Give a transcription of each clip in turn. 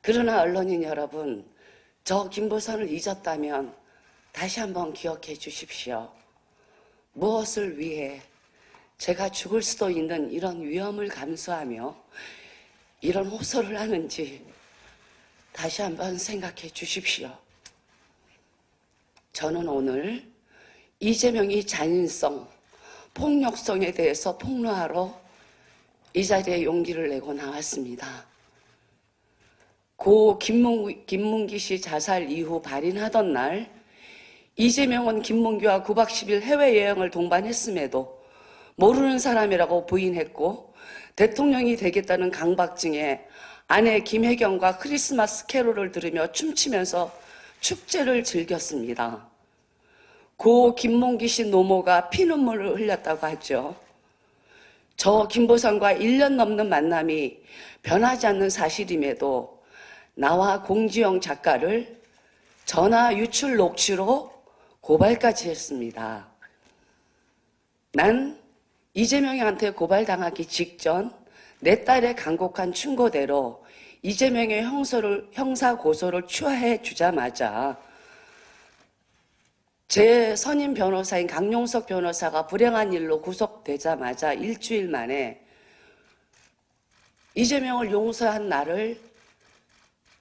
그러나 언론인 여러분, 저 김부선을 잊었다면 다시 한번 기억해 주십시오. 무엇을 위해 제가 죽을 수도 있는 이런 위험을 감수하며 이런 호소를 하는지 다시 한번 생각해 주십시오. 저는 오늘 이재명이 잔인성, 폭력성에 대해서 폭로하러 이 자리에 용기를 내고 나왔습니다. 고 김문기 씨 자살 이후 발인하던 날 이재명은 김문기와 9박 10일 해외여행을 동반했음에도 모르는 사람이라고 부인했고 대통령이 되겠다는 강박증에 아내 김혜경과 크리스마스 캐롤을 들으며 춤추면서 축제를 즐겼습니다. 고 김문기 씨 노모가 피눈물을 흘렸다고 하죠. 저 김보선과 1년 넘는 만남이 변하지 않는 사실임에도 나와 공지영 작가를 전화 유출 녹취로 고발까지 했습니다. 난 이재명한테 고발당하기 직전 내 딸의 간곡한 충고대로 이재명의 형사 고소를 추하해 주자마자 제 선임 변호사인 강용석 변호사가 불행한 일로 구속되자마자 일주일 만에 이재명을 용서한 나를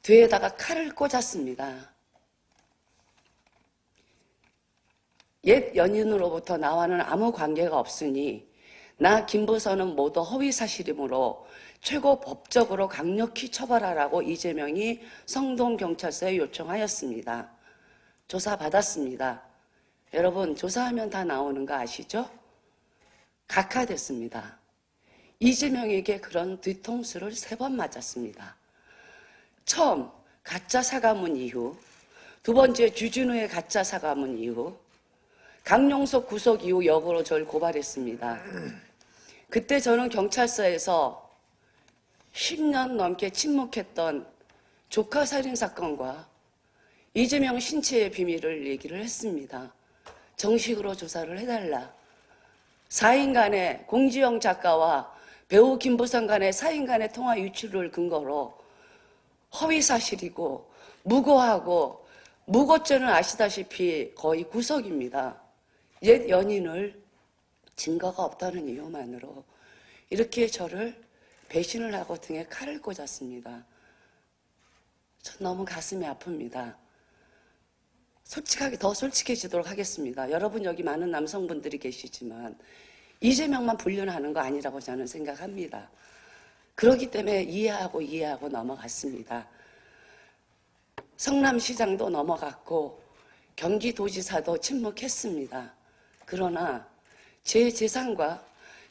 뒤에다가 칼을 꽂았습니다. 옛 연인으로부터 나와는 아무 관계가 없으니 나 김부선은 모두 허위사실이므로 최고 법적으로 강력히 처벌하라고 이재명이 성동경찰서에 요청하였습니다. 조사받았습니다. 여러분, 조사하면 다 나오는 거 아시죠? 각하됐습니다. 이재명에게 그런 뒤통수를 3번 맞았습니다. 처음 가짜 사과문 이후, 두 번째 주진우의 가짜 사과문 이후, 강용석 구속 이후 역으로 저를 고발했습니다. 그때 저는 경찰서에서 10년 넘게 침묵했던 조카 살인 사건과 이재명 신체의 비밀을 얘기를 했습니다. 정식으로 조사를 해달라. 4인 간의 공지영 작가와 배우 김부선 간의 4인 간의 통화 유출을 근거로 허위사실이고 무고하고 무고죄는 아시다시피 거의 구속입니다. 옛 연인을 증거가 없다는 이유만으로 이렇게 저를 배신을 하고 등에 칼을 꽂았습니다. 전 너무 가슴이 아픕니다. 더 솔직해지도록 하겠습니다. 여러분 여기 많은 남성분들이 계시지만 이재명만 불륜하는 거 아니라고 저는 생각합니다. 그렇기 때문에 이해하고 넘어갔습니다. 성남시장도 넘어갔고 경기도지사도 침묵했습니다. 그러나 제 재산과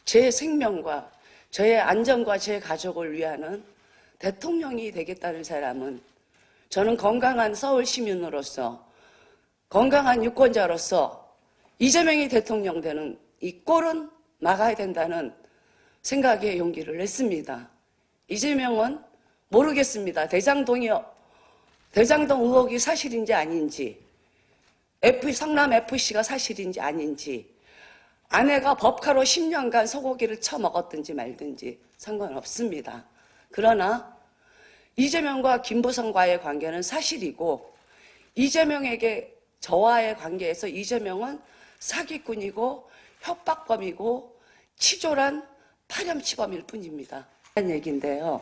제 생명과 저의 안전과 제 가족을 위하는 대통령이 되겠다는 사람은 저는 건강한 서울 시민으로서 건강한 유권자로서 이재명이 대통령 되는 이 꼴은 막아야 된다는 생각에 용기를 냈습니다. 이재명은 모르겠습니다. 대장동 의혹이 사실인지 아닌지, 성남 FC가 사실인지 아닌지, 아내가 법카로 10년간 소고기를 처먹었든지 말든지 상관없습니다. 그러나 이재명과 김부선과의 관계는 사실이고 이재명에게 저와의 관계에서 이재명은 사기꾼이고 협박범이고 치졸한 파렴치범일 뿐입니다. 이런 얘기인데요.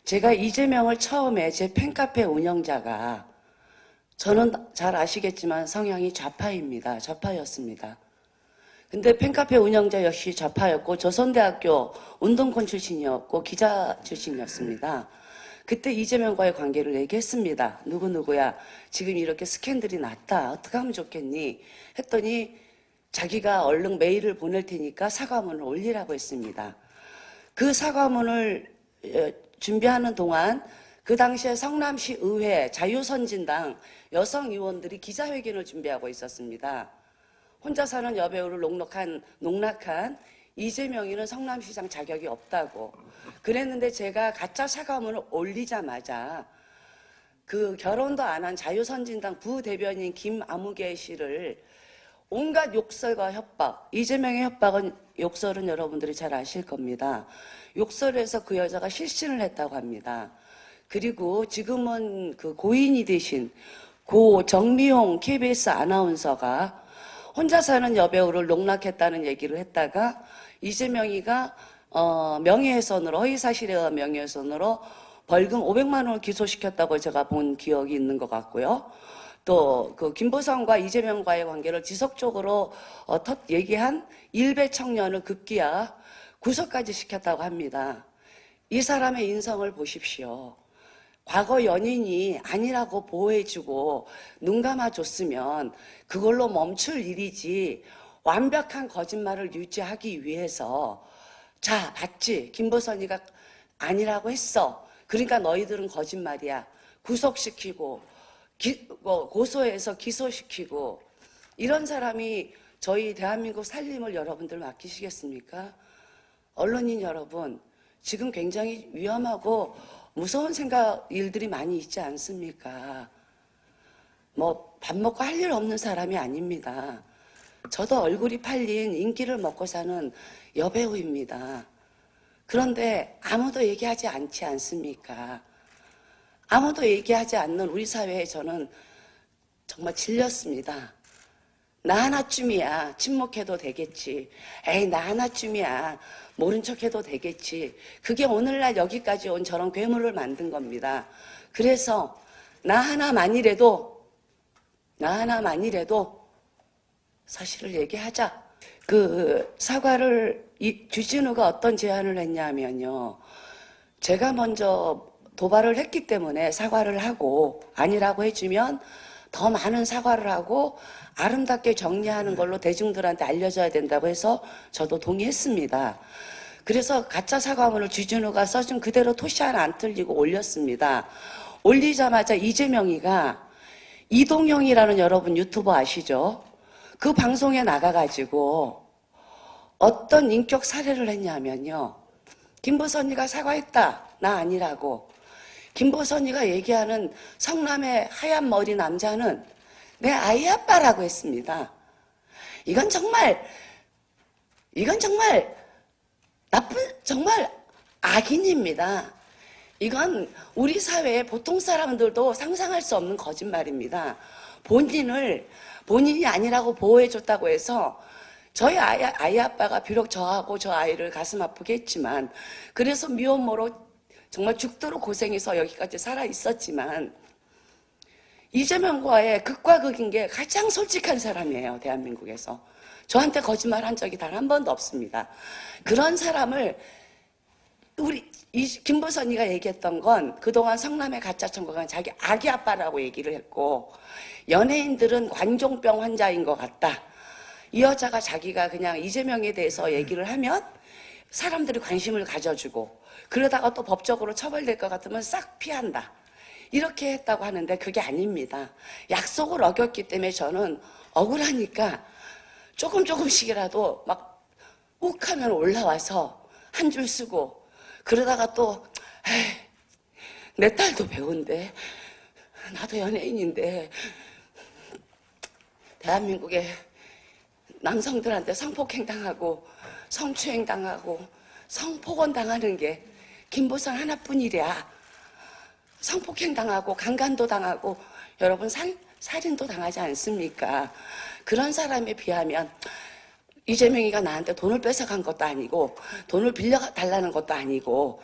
제가 이재명을 처음에 제 팬카페 운영자가 저는 잘 아시겠지만 성향이 좌파였습니다. 근데 팬카페 운영자 역시 좌파였고 조선대학교 운동권 출신이었고 기자 출신이었습니다. 그때 이재명과의 관계를 얘기했습니다. 누구야 지금 이렇게 스캔들이 났다. 어떻게 하면 좋겠니? 했더니 자기가 얼른 메일을 보낼 테니까 사과문을 올리라고 했습니다. 그 사과문을 준비하는 동안 그 당시에 성남시 의회 자유선진당 여성 의원들이 기자회견을 준비하고 있었습니다. 혼자 사는 여배우를 농락한 이재명이는 성남시장 자격이 없다고 그랬는데 제가 가짜 사과문을 올리자마자 그 결혼도 안 한 자유선진당 부대변인 김아무개 씨를 온갖 욕설과 협박, 이재명의 욕설은 여러분들이 잘 아실 겁니다. 욕설에서 그 여자가 실신을 했다고 합니다. 그리고 지금은 그 고인이 되신 고 정미용 KBS 아나운서가 혼자 사는 여배우를 농락했다는 얘기를 했다가 이재명이가 명예훼손으로, 허위사실에 의한 명예훼손으로 벌금 500만 원을 기소시켰다고 제가 본 기억이 있는 것 같고요. 또 그 김보성과 이재명과의 관계를 지속적으로 얘기한 일베 청년을 급기야 구속까지 시켰다고 합니다. 이 사람의 인성을 보십시오. 과거 연인이 아니라고 보호해주고 눈 감아줬으면 그걸로 멈출 일이지, 완벽한 거짓말을 유지하기 위해서 자 봤지, 김보선이가 아니라고 했어, 그러니까 너희들은 거짓말이야, 구속시키고 고소해서 기소시키고, 이런 사람이 저희 대한민국 살림을 여러분들 맡기시겠습니까? 언론인 여러분, 지금 굉장히 위험하고 무서운 일들이 많이 있지 않습니까? 뭐 밥 먹고 할 일 없는 사람이 아닙니다. 저도 얼굴이 팔린 인기를 먹고 사는 여배우입니다. 그런데 아무도 얘기하지 않지 않습니까? 아무도 얘기하지 않는 우리 사회에 저는 정말 질렸습니다. 나 하나쯤이야 침묵해도 되겠지. 에이, 나 하나쯤이야 모른 척해도 되겠지. 그게 오늘날 여기까지 온 저런 괴물을 만든 겁니다. 그래서 나 하나만이라도 사실을 얘기하자. 그 사과를 주진우가 어떤 제안을 했냐면요, 제가 먼저 도발을 했기 때문에 사과를 하고 아니라고 해주면 더 많은 사과를 하고 아름답게 정리하는 걸로 대중들한테 알려져야 된다고 해서 저도 동의했습니다. 그래서 가짜 사과문을 주진우가 써준 그대로 토시 하나 안 틀리고 올렸습니다. 올리자마자 이재명이가 이동형이라는 여러분 유튜버 아시죠? 그 방송에 나가가지고 어떤 인격 살해를 했냐면요, 김보선이가 사과했다, 나 아니라고. 김보선이가 얘기하는 성남의 하얀 머리 남자는 내 아이 아빠라고 했습니다. 이건 정말 정말 악인입니다. 이건 우리 사회의 보통 사람들도 상상할 수 없는 거짓말입니다. 본인이 아니라고 보호해줬다고 해서 저희 아이 아빠가 비록 저하고 저 아이를 가슴 아프게 했지만, 그래서 미혼모로 정말 죽도록 고생해서 여기까지 살아 있었지만, 이재명과의 극과 극인 게 가장 솔직한 사람이에요, 대한민국에서. 저한테 거짓말 한 적이 단 한 번도 없습니다. 그런 사람을 김보선이가 얘기했던 건 그동안 성남의 가짜 청구관 자기 아기 아빠라고 얘기를 했고, 연예인들은 관종병 환자인 것 같다. 이 여자가 자기가 그냥 이재명에 대해서 얘기를 하면 사람들이 관심을 가져주고, 그러다가 또 법적으로 처벌될 것 같으면 싹 피한다, 이렇게 했다고 하는데 그게 아닙니다. 약속을 어겼기 때문에 저는 억울하니까 조금씩이라도 막 욱하면 올라와서 한 줄 쓰고, 그러다가 또 내 딸도 배우인데, 나도 연예인인데, 대한민국에 남성들한테 성폭행 당하고 성추행 당하고 성폭언 당하는 게 김보선 하나뿐이랴. 성폭행 당하고 강간도 당하고 여러분 살인도 당하지 않습니까? 그런 사람에 비하면 이재명이가 나한테 돈을 뺏어간 것도 아니고 돈을 빌려달라는 것도 아니고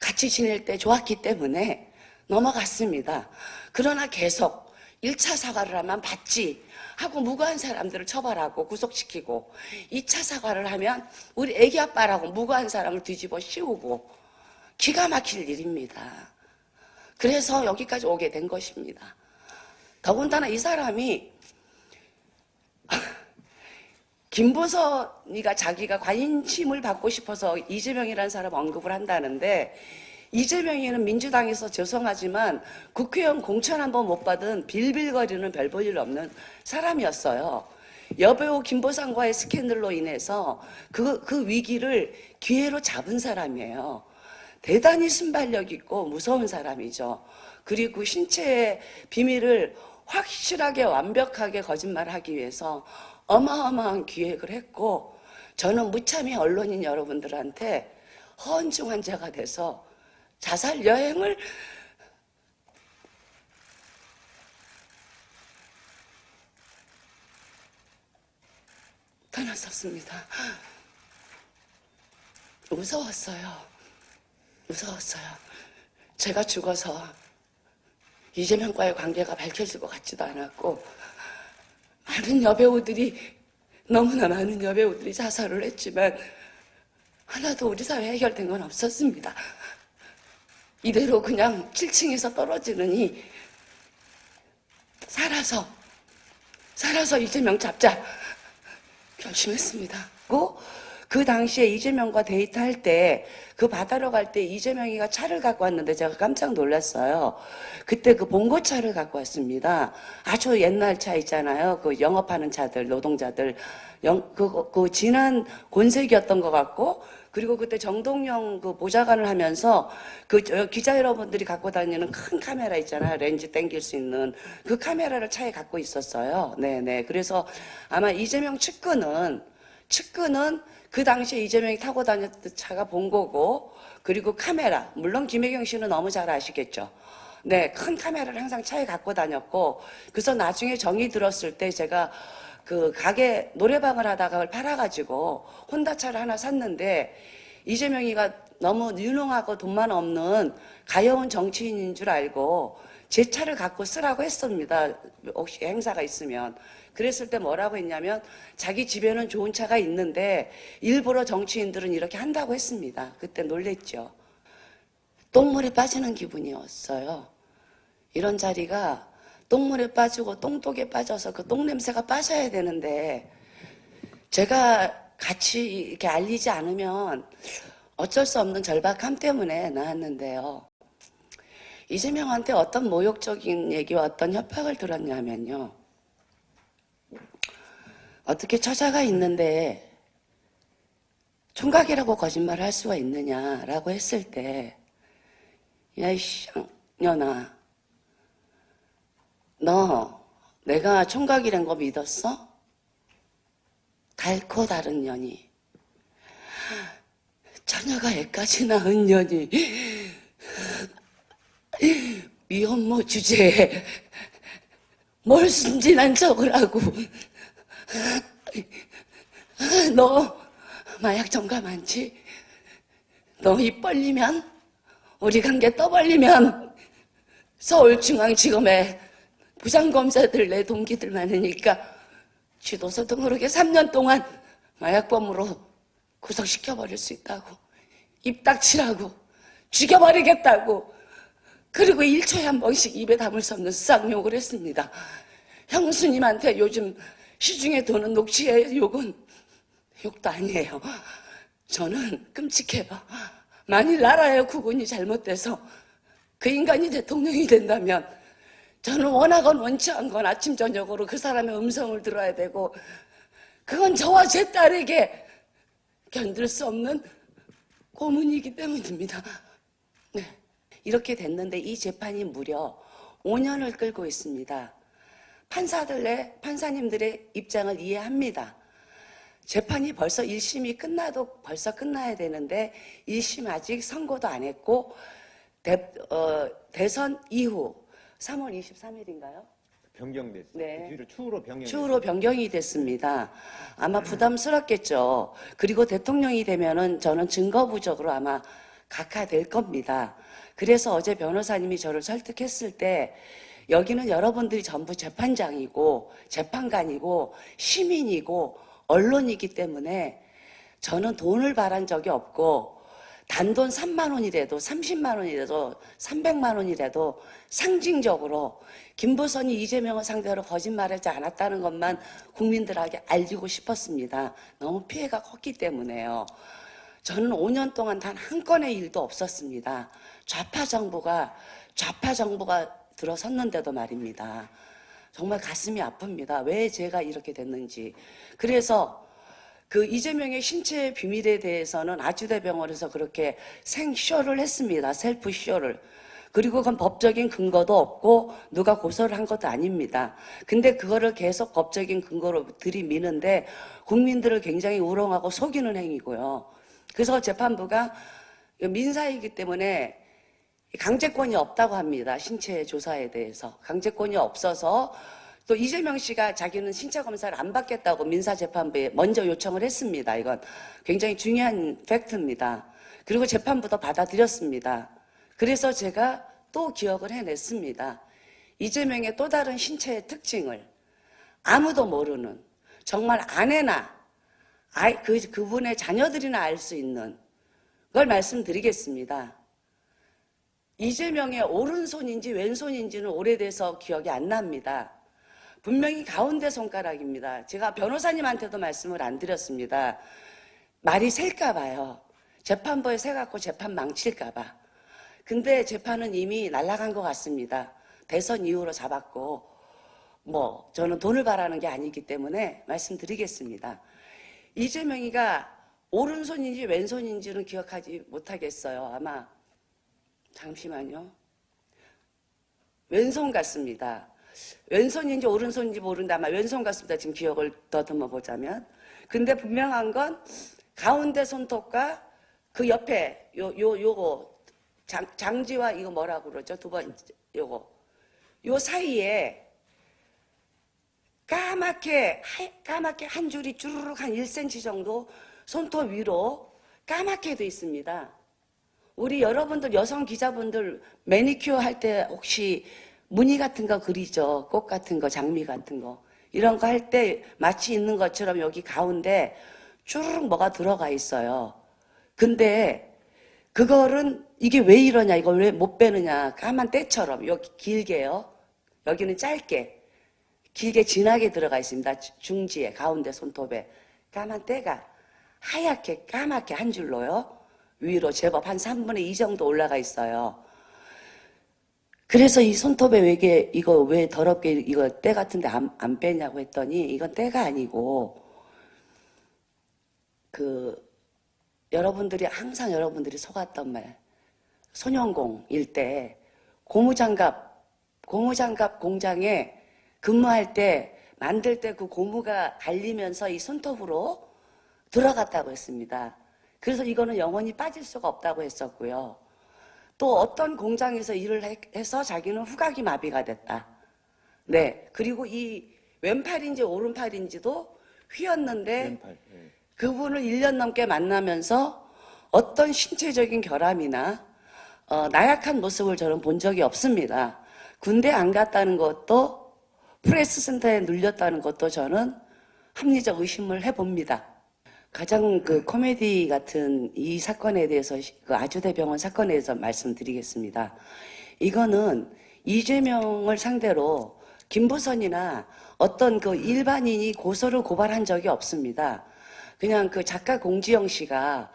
같이 지낼 때 좋았기 때문에 넘어갔습니다. 그러나 계속 1차 사과를 하면 받지 하고 무고한 사람들을 처벌하고 구속시키고, 2차 사과를 하면 우리 애기 아빠라고 무고한 사람을 뒤집어 씌우고, 기가 막힐 일입니다. 그래서 여기까지 오게 된 것입니다. 더군다나 이 사람이 김보선이가 자기가 관심을 받고 싶어서 이재명이라는 사람 언급을 한다는데, 이재명이는 민주당에서 죄송하지만 국회의원 공천 한 번 못 받은 빌빌거리는 별 볼 일 없는 사람이었어요. 여배우 김보선과의 스캔들로 인해서 그 위기를 기회로 잡은 사람이에요. 대단히 순발력 있고 무서운 사람이죠. 그리고 신체의 비밀을 확실하게 완벽하게 거짓말하기 위해서 어마어마한 기획을 했고, 저는 무참히 언론인 여러분들한테 허언증 환자가 돼서 자살 여행을 떠났었습니다. 무서웠어요. 무서웠어요. 제가 죽어서 이재명과의 관계가 밝혀질 것 같지도 않았고, 많은 여배우들이, 너무나 많은 여배우들이 자살을 했지만 하나도 우리 사회에 해결된 건 없었습니다. 이대로 그냥 7층에서 떨어지느니 살아서 이재명 잡자 결심했습니다. 그 당시에 이재명과 데이트할 때, 그 바다로 갈 때 이재명이가 차를 갖고 왔는데 제가 깜짝 놀랐어요. 그때 그 봉고차를 갖고 왔습니다. 아주 옛날 차 있잖아요. 그 영업하는 차들, 노동자들. 그 진한 곤색이었던 것 같고, 그리고 그때 정동영 그 보좌관을 하면서 그 기자 여러분들이 갖고 다니는 큰 카메라 있잖아요. 렌즈 당길 수 있는 그 카메라를 차에 갖고 있었어요. 네네. 그래서 아마 이재명 측근은 그 당시에 이재명이 타고 다녔던 차가 본거고, 그리고 카메라, 물론 김혜경 씨는 너무 잘 아시겠죠. 네, 큰 카메라를 항상 차에 갖고 다녔고, 그래서 나중에 정이 들었을 때 제가 그 가게 노래방을 하다가 그걸 팔아가지고 혼다차를 하나 샀는데, 이재명이가 너무 유능하고 돈만 없는 가여운 정치인인 줄 알고 제 차를 갖고 쓰라고 했습니다. 혹시 행사가 있으면. 그랬을 때 뭐라고 했냐면, 자기 집에는 좋은 차가 있는데 일부러 정치인들은 이렇게 한다고 했습니다. 그때 놀랬죠. 똥물에 빠지는 기분이었어요. 이런 자리가 똥물에 빠지고 똥독에 빠져서 그 똥냄새가 빠져야 되는데, 제가 같이 이렇게 알리지 않으면 어쩔 수 없는 절박함 때문에 나왔는데요. 이재명한테 어떤 모욕적인 얘기와 어떤 협박을 들었냐면요. 어떻게 처자가 있는데 총각이라고 거짓말을 할 수가 있느냐라고 했을 때, 야, 이씨, 년아, 너 내가 총각이란 거 믿었어? 달코 다른 년이, 처녀가 애까지 낳은 년이 미혼모 주제에 뭘 순진한 척을 하고, 너 마약 전가 많지? 너 입 벌리면, 우리 관계 떠벌리면 서울중앙지검에 부장검사들 내 동기들 많으니까 쥐도서도 모르게 3년 동안 마약범으로 구속시켜버릴 수 있다고, 입 닥치라고, 죽여버리겠다고, 그리고 1초에 한 번씩 입에 담을 수 없는 쌍욕을 했습니다. 형수님한테 요즘 시중에 도는 녹취의 욕은 욕도 아니에요. 저는 끔찍해요. 만일 나라의 구군이 잘못돼서 그 인간이 대통령이 된다면, 저는 원하건 원치 않건 아침 저녁으로 그 사람의 음성을 들어야 되고, 그건 저와 제 딸에게 견딜 수 없는 고문이기 때문입니다. 네. 이렇게 됐는데 이 재판이 무려 5년을 끌고 있습니다. 판사님들의 입장을 이해합니다. 재판이 벌써 1심이 끝나도 벌써 끝나야 되는데 1심 아직 선고도 안 했고, 대선 이후 3월 23일인가요? 변경됐어요. 네. 그 뒤로 추후로 변경이 됐습니다. 아마 부담스럽겠죠. 그리고 대통령이 되면은 저는 증거 부족으로 아마 각하될 겁니다. 그래서 어제 변호사님이 저를 설득했을 때, 여기는 여러분들이 전부 재판장이고 재판관이고 시민이고 언론이기 때문에 저는 돈을 바란 적이 없고, 단돈 3만 원이라도 30만 원이라도 300만 원이라도 상징적으로 김부선이 이재명을 상대로 거짓말하지 않았다는 것만 국민들에게 알리고 싶었습니다. 너무 피해가 컸기 때문에요. 저는 5년 동안 단 한 건의 일도 없었습니다. 좌파 정부가 들어섰는데도 말입니다. 정말 가슴이 아픕니다. 왜 제가 이렇게 됐는지. 그래서 그 이재명의 신체 비밀에 대해서는 아주대병원에서 그렇게 생쇼를 했습니다. 셀프쇼를. 그리고 그건 법적인 근거도 없고 누가 고소를 한 것도 아닙니다. 근데 그거를 계속 법적인 근거로 들이미는데 국민들을 굉장히 우롱하고 속이는 행위고요. 그래서 재판부가 민사이기 때문에 강제권이 없다고 합니다. 신체 조사에 대해서. 강제권이 없어서 또 이재명 씨가 자기는 신체 검사를 안 받겠다고 민사재판부에 먼저 요청을 했습니다. 이건 굉장히 중요한 팩트입니다. 그리고 재판부도 받아들였습니다. 그래서 제가 또 기억을 해냈습니다. 이재명의 또 다른 신체의 특징을 아무도 모르는, 정말 아내나 그분의 자녀들이나 알 수 있는 걸 말씀드리겠습니다. 이재명의 오른손인지 왼손인지는 오래돼서 기억이 안 납니다. 분명히 가운데 손가락입니다. 제가 변호사님한테도 말씀을 안 드렸습니다. 말이 셀까 봐요. 재판부에 세갖고 재판 망칠까 봐. 근데 재판은 이미 날아간 것 같습니다. 대선 이후로 잡았고 저는 돈을 바라는 게 아니기 때문에 말씀드리겠습니다. 이재명이가 오른손인지 왼손인지는 기억하지 못하겠어요. 아마 잠시만요. 왼손 같습니다. 왼손인지 오른손인지 모르는데 아마 왼손 같습니다. 지금 기억을 더듬어 보자면. 근데 분명한 건 가운데 손톱과 그 옆에 요거 장지와 이거 뭐라고 그러죠? 두 번째 요 사이에 까맣게 한 줄이 주르륵 한 1cm 정도 손톱 위로 까맣게 돼 있습니다. 우리 여러분들 여성 기자분들 매니큐어 할 때 혹시 무늬 같은 거 그리죠? 꽃 같은 거, 장미 같은 거. 이런 거 할 때 마치 있는 것처럼 여기 가운데 주르륵 뭐가 들어가 있어요. 근데 그거는 이게 왜 이러냐, 이걸 왜 못 빼느냐. 까만 때처럼 여기 길게요. 여기는 짧게. 길게 진하게 들어가 있습니다. 중지에, 가운데 손톱에. 까만 때가 하얗게 까맣게 한 줄로요. 위로 제법 한 3분의 2 정도 올라가 있어요. 그래서 이 손톱에 이거 왜 더럽게 이거 때 같은데 안 빼냐고 했더니 이건 때가 아니고 항상 여러분들이 속았던 말. 소년공일 때 고무장갑 공장에 근무할 때 만들 때 그 고무가 갈리면서 이 손톱으로 들어갔다고 했습니다. 그래서 이거는 영원히 빠질 수가 없다고 했었고요. 또 어떤 공장에서 일을 해서 자기는 후각이 마비가 됐다. 네. 그리고 이 왼팔인지 오른팔인지도 휘었는데 왼팔, 네. 그분을 1년 넘게 만나면서 어떤 신체적인 결함이나 나약한 모습을 저는 본 적이 없습니다. 군대 안 갔다는 것도 프레스 센터에 눌렸다는 것도 저는 합리적 의심을 해봅니다. 가장 코미디 같은 이 사건에 대해서 아주대병원 사건에 대해서 말씀드리겠습니다. 이거는 이재명을 상대로 김부선이나 어떤 일반인이 고소를 고발한 적이 없습니다. 그냥 작가 공지영 씨가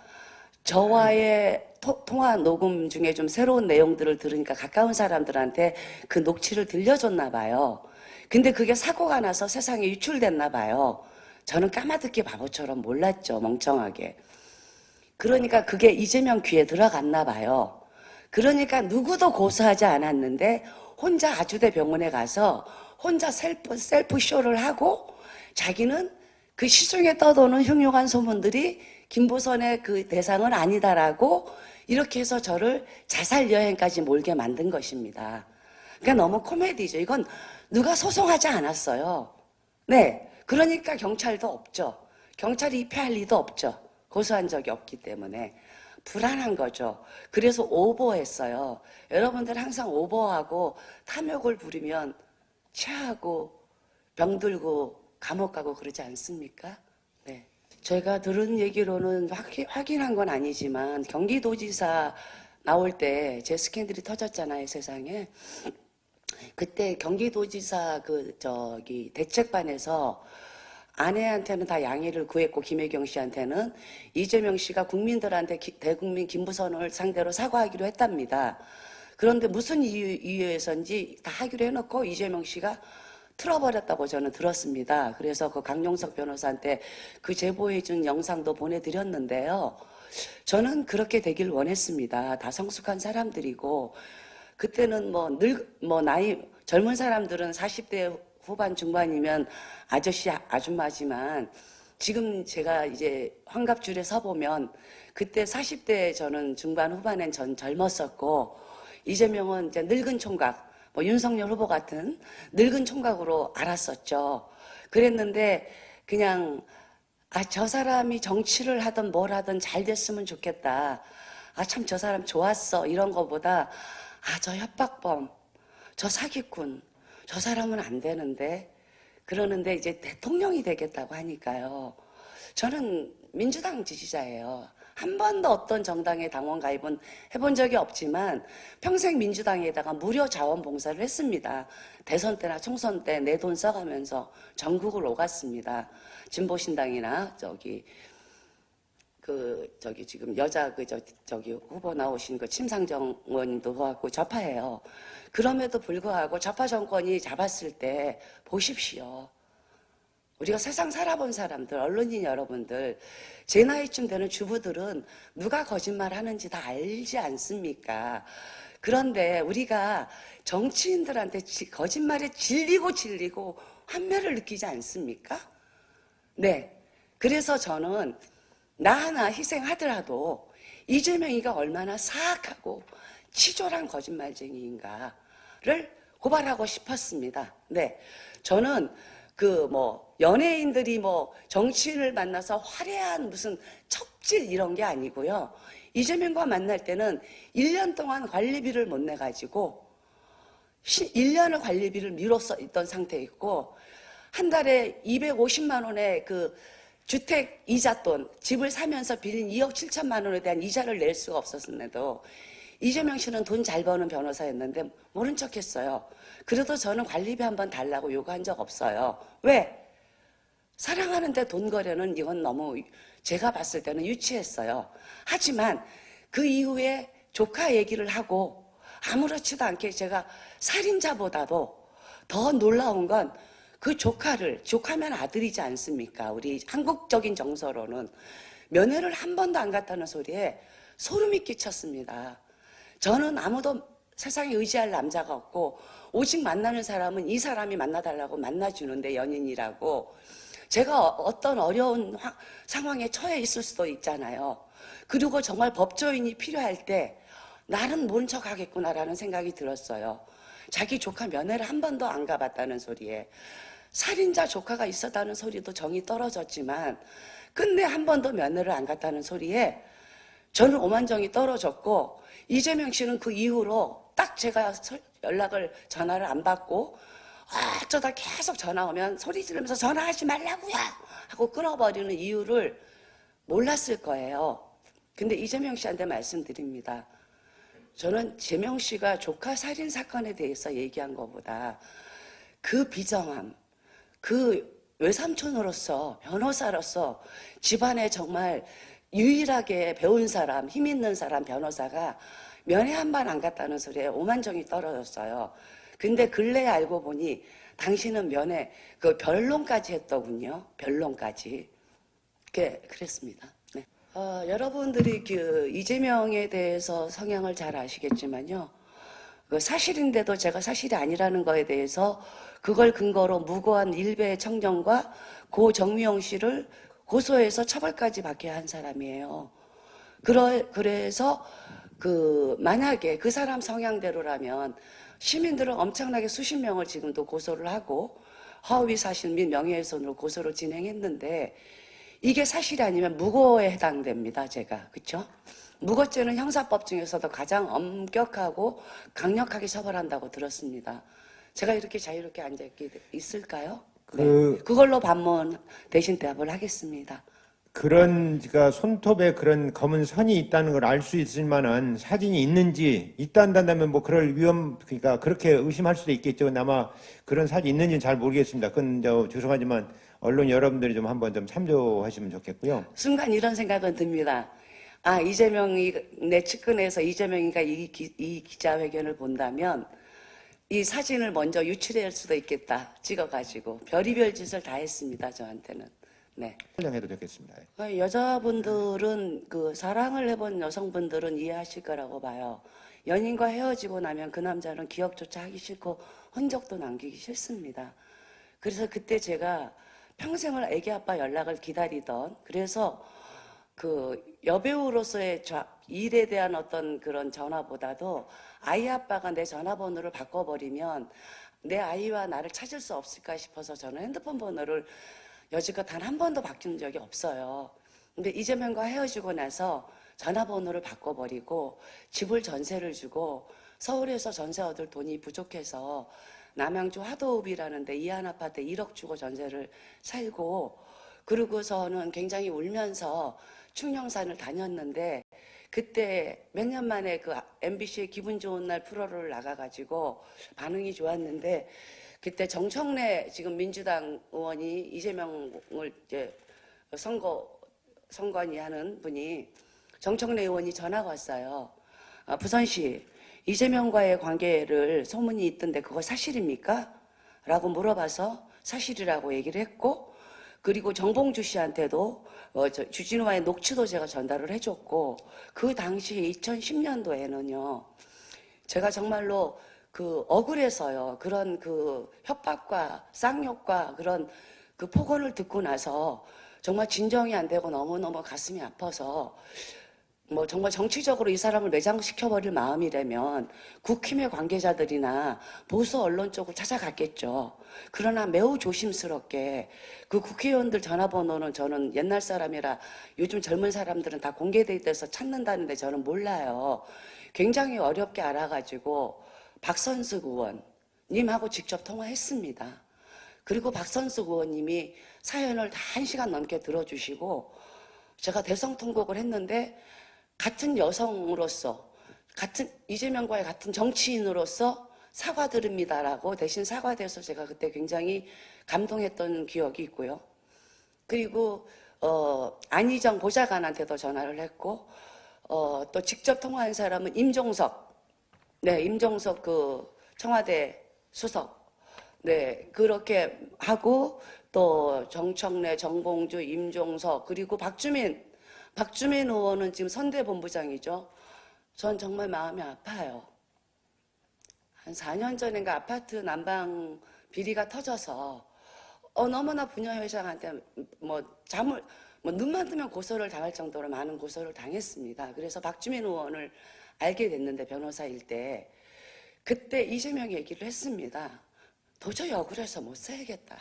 저와의 통화 녹음 중에 좀 새로운 내용들을 들으니까 가까운 사람들한테 그 녹취를 들려줬나 봐요. 근데 그게 사고가 나서 세상에 유출됐나 봐요. 저는 까마득히 바보처럼 몰랐죠. 멍청하게. 그러니까 그게 이재명 귀에 들어갔나 봐요. 그러니까 누구도 고소하지 않았는데 혼자 아주대 병원에 가서 혼자 셀프 쇼를 하고 자기는 그 시중에 떠도는 흉흉한 소문들이 김부선의 그 대상은 아니다라고 이렇게 해서 저를 자살 여행까지 몰게 만든 것입니다. 그러니까 너무 코미디죠. 이건 누가 소송하지 않았어요. 네. 그러니까 경찰도 없죠. 경찰이 입회할 리도 없죠. 고소한 적이 없기 때문에. 불안한 거죠. 그래서 오버했어요. 여러분들 항상 오버하고 탐욕을 부리면 체하고 병들고 감옥 가고 그러지 않습니까? 네. 제가 들은 얘기로는 확인한 건 아니지만 경기도지사 나올 때 제 스캔들이 터졌잖아요, 세상에. 그때 경기도지사 대책반에서 아내한테는 다 양해를 구했고 김혜경 씨한테는 이재명 씨가 국민들한테 대국민 김부선을 상대로 사과하기로 했답니다. 그런데 무슨 이유에서인지 다 하기로 해놓고 이재명 씨가 틀어버렸다고 저는 들었습니다. 그래서 강용석 변호사한테 그 제보해준 영상도 보내드렸는데요. 저는 그렇게 되길 원했습니다. 다 성숙한 사람들이고 그때는 나이 젊은 사람들은 40대 후반 중반이면 아저씨 아줌마지만 지금 제가 이제 환갑줄에 서보면 그때 40대 저는 중반 후반엔 전 젊었었고 이재명은 이제 늙은 총각 뭐 윤석열 후보 같은 늙은 총각으로 알았었죠. 그랬는데 그냥 저 사람이 정치를 하든 뭘 하든 잘 됐으면 좋겠다. 참 저 사람 좋았어. 이런 거보다 저 협박범, 저 사기꾼, 저 사람은 안 되는데 그러는데 이제 대통령이 되겠다고 하니까요. 저는 민주당 지지자예요. 한 번도 어떤 정당의 당원 가입은 해본 적이 없지만 평생 민주당에다가 무료 자원봉사를 했습니다. 대선 때나 총선 때 내 돈 써가면서 전국을 오갔습니다. 진보신당이나 지금 여자 후보 나오신 심상정 의원님도 그렇고 좌파예요. 그럼에도 불구하고 좌파 정권이 잡았을 때 보십시오. 우리가 세상 살아본 사람들, 언론인 여러분들, 제 나이쯤 되는 주부들은 누가 거짓말 하는지 다 알지 않습니까? 그런데 우리가 정치인들한테 거짓말에 질리고 환멸을 느끼지 않습니까? 네. 그래서 저는 나 하나 희생하더라도 이재명이가 얼마나 사악하고 치졸한 거짓말쟁이인가를 고발하고 싶었습니다. 네. 저는 연예인들이 정치인을 만나서 화려한 무슨 첩질 이런 게 아니고요. 이재명과 만날 때는 1년 동안 관리비를 못 내가지고 1년을 관리비를 미뤘어 있던 상태였고 한 달에 250만 원의 주택 이자 돈, 집을 사면서 빌린 2억 7천만 원에 대한 이자를 낼 수가 없었는데도 이재명 씨는 돈 잘 버는 변호사였는데 모른 척 했어요. 그래도 저는 관리비 한번 달라고 요구한 적 없어요. 왜? 사랑하는데 돈 거래는 이건 너무 제가 봤을 때는 유치했어요. 하지만 그 이후에 조카 얘기를 하고 아무렇지도 않게 제가 살인자보다도 더 놀라운 건 그 조카면 아들이지 않습니까? 우리 한국적인 정서로는 면회를 한 번도 안 갔다는 소리에 소름이 끼쳤습니다. 저는 아무도 세상에 의지할 남자가 없고 오직 만나는 사람은 이 사람이 만나달라고 만나주는데 연인이라고 제가 어떤 어려운 상황에 처해 있을 수도 있잖아요. 그리고 정말 법조인이 필요할 때 나는 모른 척 하겠구나라는 생각이 들었어요. 자기 조카 면회를 한 번도 안 가봤다는 소리에 살인자 조카가 있었다는 소리도 정이 떨어졌지만 끝내 한 번도 면회를 안 갔다는 소리에 저는 오만정이 떨어졌고 이재명 씨는 그 이후로 딱 제가 전화를 안 받고 어쩌다 계속 전화 오면 소리 지르면서 전화하지 말라고요 하고 끊어버리는 이유를 몰랐을 거예요. 근데 이재명 씨한테 말씀드립니다. 저는 재명 씨가 조카 살인 사건에 대해서 얘기한 것보다 그 비정함, 그 외삼촌으로서 변호사로서 집안에 정말 유일하게 배운 사람, 힘 있는 사람 변호사가 면회 한 번 안 갔다는 소리에 오만정이 떨어졌어요. 근데 근래에 알고 보니 당신은 면회 변론까지 했더군요. 변론까지. 그랬습니다. 네. 여러분들이 이재명에 대해서 성향을 잘 아시겠지만요. 사실인데도 제가 사실이 아니라는 거에 대해서 그걸 근거로 무고한 일베 청정과 고 정미용 씨를 고소해서 처벌까지 받게 한 사람이에요. 그래서 만약에 그 사람 성향대로라면 시민들은 엄청나게 수십 명을 지금도 고소를 하고 허위 사실 및 명예훼손으로 고소를 진행했는데 이게 사실이 아니면 무고에 해당됩니다. 제가. 그렇죠? 무고죄는 형사법 중에서도 가장 엄격하고 강력하게 처벌한다고 들었습니다. 제가 이렇게 자유롭게 앉아있을까요? 네. 그걸로 반문 대신 대답을 하겠습니다. 그러니까 손톱에 그런 검은 선이 있다는 걸 알 수 있을 만한 사진이 있는지 있다면 그럴 그러니까 그렇게 의심할 수도 있겠죠. 아마 그런 사진이 있는지는 잘 모르겠습니다. 그건 죄송하지만 언론 여러분들이 좀 한번 좀 참조하시면 좋겠고요. 순간 이런 생각은 듭니다. 이재명이 내 측근에서 이재명이가 이 기자회견을 본다면 이 사진을 먼저 유출할 수도 있겠다 찍어가지고 별의별 짓을 다 했습니다. 저한테는. 네. 설명해도 되겠습니다. 여자분들은 사랑을 해본 여성분들은 이해하실 거라고 봐요. 연인과 헤어지고 나면 그 남자는 기억조차 하기 싫고 흔적도 남기기 싫습니다. 그래서 그때 제가 평생을 애기 아빠 연락을 기다리던 그래서 여배우로서의 일에 대한 어떤 그런 전화보다도 아이 아빠가 내 전화번호를 바꿔버리면 내 아이와 나를 찾을 수 없을까 싶어서 저는 핸드폰 번호를 여지껏 단 한 번도 바뀐 적이 없어요. 근데 이재명과 헤어지고 나서 전화번호를 바꿔버리고 집을 전세를 주고 서울에서 전세 얻을 돈이 부족해서 남양주 화도읍이라는데 이한 아파트 1억 주고 전세를 살고 그러고서는 굉장히 울면서 충령산을 다녔는데 그때 몇 년 만에 그 MBC의 기분 좋은 날 프로를 나가가지고 반응이 좋았는데 그때 정청래 지금 민주당 의원이 이재명을 이제 선관위 하는 분이 정청래 의원이 전화가 왔어요. 부선씨, 이재명과의 관계를 소문이 있던데 그거 사실입니까? 라고 물어봐서 사실이라고 얘기를 했고 그리고 정봉주 씨한테도 주진우와의 녹취도 제가 전달을 해줬고 그 당시 2010년도에는요. 제가 정말로 그 억울해서요. 그런 그 협박과 쌍욕과 그런 그 폭언을 듣고 나서 정말 진정이 안 되고 너무너무 가슴이 아파서 뭐 정말 정치적으로 이 사람을 매장시켜버릴 마음이라면 국힘의 관계자들이나 보수 언론 쪽을 찾아갔겠죠. 그러나 매우 조심스럽게 그 국회의원들 전화번호는 저는 옛날 사람이라 요즘 젊은 사람들은 다 공개돼 있어서 찾는다는데 저는 몰라요. 굉장히 어렵게 알아가지고 박선숙 의원님하고 직접 통화했습니다. 그리고 박선숙 의원님이 사연을 다 1시간 넘게 들어주시고 제가 대성통곡을 했는데 같은 여성으로서 같은 이재명과의 같은 정치인으로서 사과드립니다라고 대신 사과돼서 제가 그때 굉장히 감동했던 기억이 있고요. 그리고 안희정 보좌관한테도 전화를 했고 또 직접 통화한 사람은 임종석 임종석 그 청와대 수석 그렇게 하고 또 정청래, 정봉주, 임종석 그리고 박주민 의원은 지금 선대본부장이죠. 전 정말 마음이 아파요. 한 4년 전인가 아파트 난방 비리가 터져서 너무나 부녀회장한테 눈만 뜨면 고소를 당할 정도로 많은 고소를 당했습니다. 그래서 박주민 의원을 알게 됐는데 변호사일 때 그때 이재명 얘기를 했습니다. 도저히 억울해서 못 살겠다.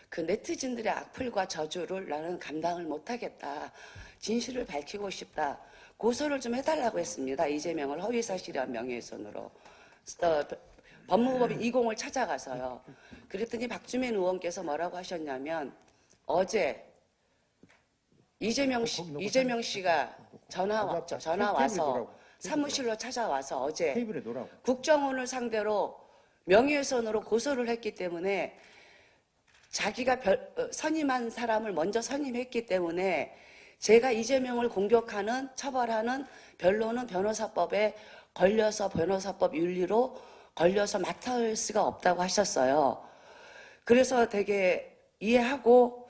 그 네티즌들의 악플과 저주를 나는 감당을 못하겠다. 진실을 밝히고 싶다. 고소를 좀 해달라고 했습니다. 이재명을 허위사실이란 명예훼손으로. 법무법인 20을 찾아가서요. 그랬더니 박주민 의원께서 뭐라고 하셨냐면 어제 이재명 씨가 전화 와서 사무실로 찾아와서 어제 국정원을 상대로 명예훼손으로 고소를 했기 때문에 자기가 선임한 사람을 먼저 선임했기 때문에 제가 이재명을 공격하는 처벌하는 변론은 변호사법에 걸려서 변호사법 윤리로 걸려서 맡을 수가 없다고 하셨어요. 그래서 되게 이해하고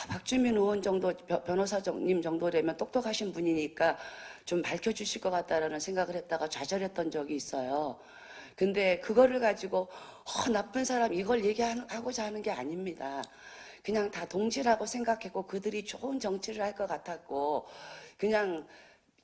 박주민 의원 정도 변호사님 정도라면 똑똑하신 분이니까 좀 밝혀주실 것 같다라는 생각을 했다가 좌절했던 적이 있어요. 근데 그거를 가지고 나쁜 사람 이걸 얘기하고자 하는 게 아닙니다. 그냥 다 동지라고 생각했고 그들이 좋은 정치를 할 것 같았고 그냥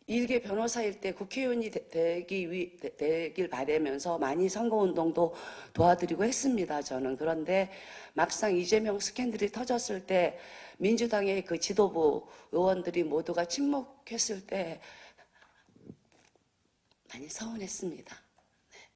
일개 변호사일 때 국회의원이 되길 바라면서 많이 선거운동도 도와드리고 했습니다. 저는. 그런데 막상 이재명 스캔들이 터졌을 때 민주당의 그 지도부 의원들이 모두가 침묵했을 때 많이 서운했습니다.